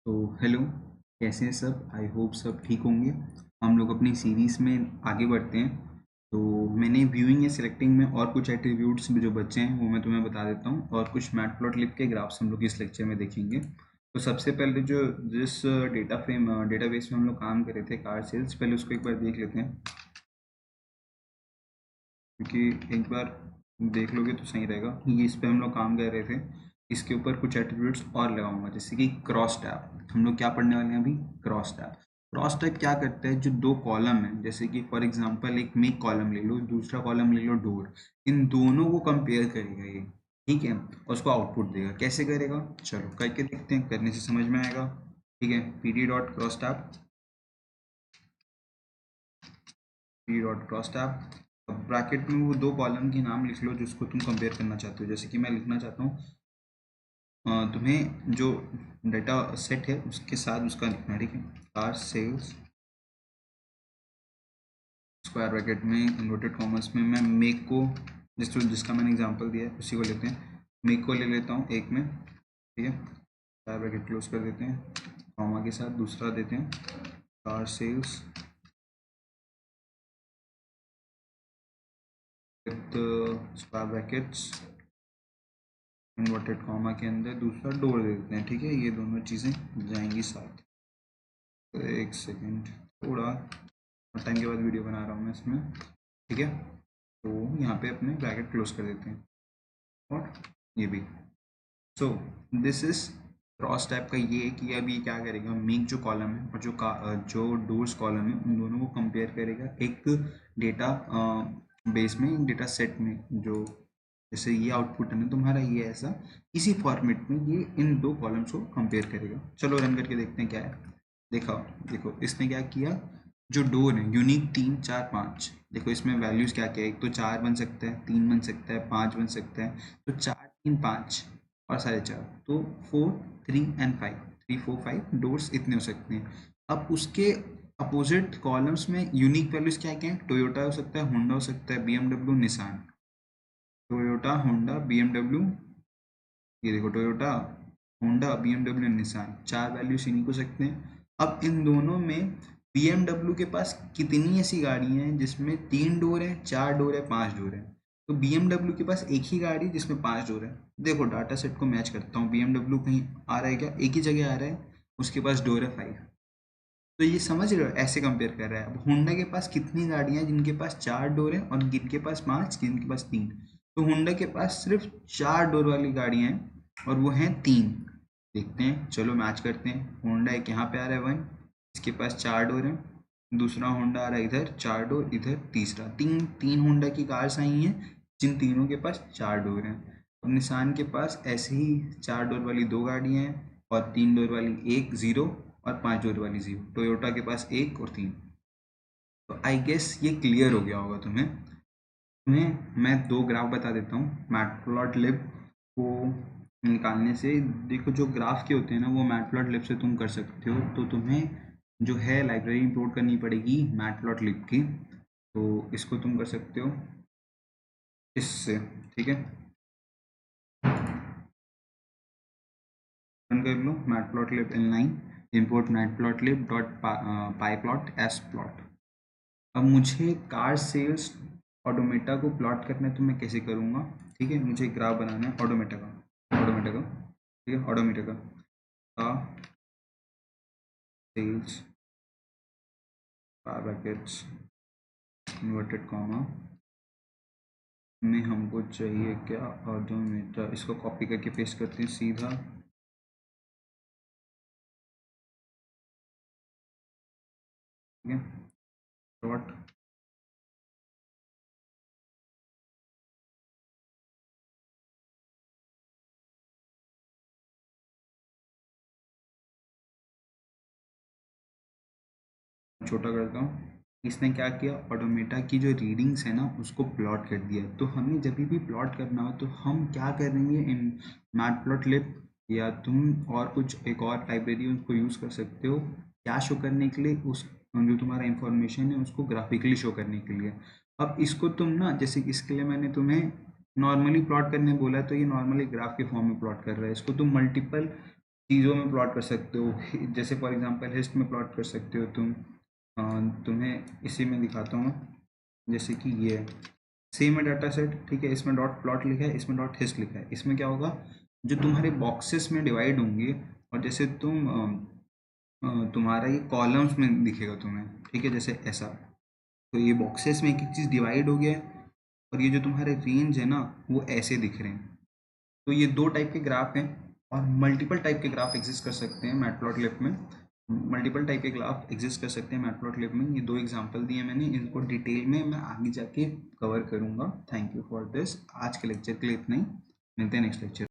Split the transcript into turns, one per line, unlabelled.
तो हेलो, कैसे हैं सब? आई होप सब ठीक होंगे। हम लोग अपनी सीरीज़ में आगे बढ़ते हैं। तो मैंने व्यूइंग या सिलेक्टिंग में और कुछ एट्रीब्यूट्स जो बचे हैं वो मैं तुम्हें बता देता हूँ, और कुछ मैटप्लॉटलिब के ग्राफ्स हम लोग इस लेक्चर में देखेंगे। तो सबसे पहले जो जिस डेटाबेस में हम लोग काम कर रहे थे, कार सेल्स, पहले उसको एक बार देख लेते हैं, क्योंकि एक बार देख लोगे तो सही रहेगा। ये इस पे हम लोग काम कर रहे थे, इसके ऊपर कुछ एट्रीब्यूट्स और लगाऊंगा, जैसे कि क्रॉस टैब। हम लोग क्या पढ़ने वाले हैं अभी? Cross tab. क्रॉस टैब क्या करता है? जो दो कॉलम है, जैसे कि फॉर एग्जांपल एक मेक कॉलम ले लो, दूसरा कॉलम ले लो डोर, इन दोनों को कंपेयर करेगा ये, ठीक है, और उसको आउटपुट देगा। कैसे करेगा? चलो करके देखते हैं, करने से समझ में आएगा। ठीक है, PD dot cross tab, P dot cross tab. अब ब्रैकेट में वो दो कॉलम के नाम लिख लो जिसको तुम कंपेयर करना चाहते हो। जैसे कि मैं लिखना चाहता हूँ, तुम्हें जो डेटा सेट है उसके साथ उसका लिखना है, ठीक है। कार सेल्स, स्क्वायर ब्रैकेट में इन्वर्टेड कॉमर्स में मैं मेक को, जिसका मैंने एग्जांपल दिया है उसी को लेते हैं। मेक को ले लेता हूँ एक में, ठीक है, स्क्वायर ब्रैकेट क्लोज कर देते हैं, कॉमा के साथ दूसरा देते हैं, car sales with square brackets inverted comma के अंदर दूसरा डोर दे देते हैं, ठीक है। ये दोनों चीज़ें जाएंगी साथ। तो एक सेकेंड, थोड़ा टाइम के बाद वीडियो बना रहा हूँ मैं इसमें, ठीक है। तो यहाँ पे अपने ब्रैकेट क्लोज कर देते हैं, और ये भी। So this is cross type का ये है कि अभी क्या करेगा, मेक जो कॉलम है और जो डोर्स कॉलम है, उन दोनों को कंपेयर करेगा एक डेटा बेस में, डेटा सेट में। जो जैसे ये आउटपुट है ना तुम्हारा, ये ऐसा इसी फॉर्मेट में ये इन दो कॉलम्स को कंपेयर करेगा। चलो रन करके देखते हैं क्या है। देखो, देखो इसने क्या किया, जो डोर है यूनिक 3 4 5, देखो इसमें वैल्यूज क्या क्या है। एक तो 4 बन सकता है, 3 बन सकता है, 5 बन सकता है। तो 4 3 5 और 4.5, तो 4 3 एंड 5, 3 4 5 डोर्स इतने हो सकते हैं। अब उसके अपोजिट कॉलम्स में यूनिक वैल्यूज क्या क्या है? टोयोटा हो सकता है, होंडा हो सकता है, BMW, Nissan. Toyota, Honda, BMW, ये देखो टोयोटा, होंडा, बीएमडब्ल्यू, निसान, चार वैल्यूज इन्हीं को सकते हैं। अब इन दोनों में बीएमडब्ल्यू के पास कितनी ऐसी गाड़ियां हैं जिसमें 3 डोर है, 4 डोर है, 5 डोर है? तो बीएमडब्ल्यू के पास एक ही गाड़ी जिसमें 5 डोर है। देखो डाटा सेट को मैच करता हूँ, बीएमडब्ल्यू कहीं आ रहा है क्या? एक ही जगह आ रहा है, उसके पास डोर है 5। तो ये समझ रहे हो, ऐसे कंपेयर कर रहा है। अब होंडा के पास कितनी गाड़ियां हैं जिनके पास 4 डोर है, और जिनके पास 5, जिनके पास 3? तो होंडा के पास सिर्फ 4 डोर वाली गाड़ियां हैं, और वो हैं 3। देखते हैं, चलो मैच करते हैं। होंडा एक यहाँ पे आ रहा है 1, इसके पास 4 डोर है। दूसरा होंडा आ रहा है इधर 4 डोर, इधर तीसरा, तीन तीन होंडा की कार्स आई हैं जिन तीनों के पास 4 डोर हैं। और निसान के पास ऐसे ही 4 डोर वाली 2 गाड़ियां हैं, और 3 डोर वाली एक, 0, और 5 डोर वाली 0। टोयोटा के पास 1 और 3। तो आई गेस ये क्लियर हो गया होगा तुम्हें। मैं दो ग्राफ बता देता हूँ मैटप्लॉटलिब को निकालने से। देखो जो ग्राफ के होते हैं ना, वो मैटप्लॉटलिब से तुम कर सकते हो। तो तुम्हें जो है लाइब्रेरी इंपोर्ट करनी पड़ेगी मैटप्लॉटलिब की। तो इसको तुम कर सकते हो इससे, ठीक है। रन कर लो matplotlib inline, import matplotlib dot pyplot as plot. अब मुझे कार सेल्स ऑडोमेटा को प्लॉट करना है, तो मैं कैसे करूँगा? ठीक है, मुझे एक ग्राफ बनाना है ऑडोमेटा का, ऑडोमेटा का, ठीक है, ऑडोमेटा का सेल्स ब्रैकेट्स इन्वर्टेड कॉमा में हमको चाहिए क्या? ऑडोमेटा। इसको कॉपी करके पेस्ट करते हैं सीधा, ठीक है, डॉट। छोटा करता हूँ। इसने क्या किया, ऑडोमेटा की जो रीडिंग्स है ना उसको प्लॉट कर दिया। तो हमें जब भी प्लॉट करना हो तो हम क्या करेंगे, इन मैटप्लॉटलिब या तुम और कुछ एक और लाइब्रेरी उसको यूज़ कर सकते हो, क्या शो करने के लिए, उस जो तुम्हारा इंफॉर्मेशन है उसको ग्राफिकली शो करने के लिए। अब इसको तुम ना, जैसे कि इसके लिए मैंने तुम्हें नॉर्मली प्लॉट करने बोला, तो ये नॉर्मली ग्राफ के फॉर्म में प्लॉट कर रहा है। इसको तुम मल्टीपल चीज़ों में प्लॉट कर सकते हो, जैसे फॉर एग्जांपल हिस्ट में प्लॉट कर सकते हो तुम। तुम्हें इसी में दिखाता हूँ, जैसे कि ये है सेम है डाटा सेट, ठीक है, इसमें डॉट प्लॉट लिखा है, इसमें डॉट हिस्ट लिखा है। इसमें क्या होगा, जो तुम्हारे बॉक्सेस में डिवाइड होंगे, और जैसे तुम्हारा ये कॉलम्स में दिखेगा तुम्हें, ठीक है, जैसे ऐसा। तो ये बॉक्सेस में एक एक चीज़ डिवाइड हो गया है, और ये जो तुम्हारे रेंज है ना वो ऐसे दिख रहे हैं। तो ये दो टाइप के ग्राफ हैं, और मल्टीपल टाइप के ग्राफ एग्जिस्ट कर सकते हैं मैटप्लॉटलिब में। मल्टीपल टाइप के ग्राफ एग्जिस्ट कर सकते हैं मैटप्लॉटलिब में। ये दो एग्जांपल दिए मैंने, इनको डिटेल में मैं आगे जाके कवर करूंगा। Thank you for this. आज के लेक्चर के लिए इतना ही, मिलते हैं नेक्स्ट लेक्चर।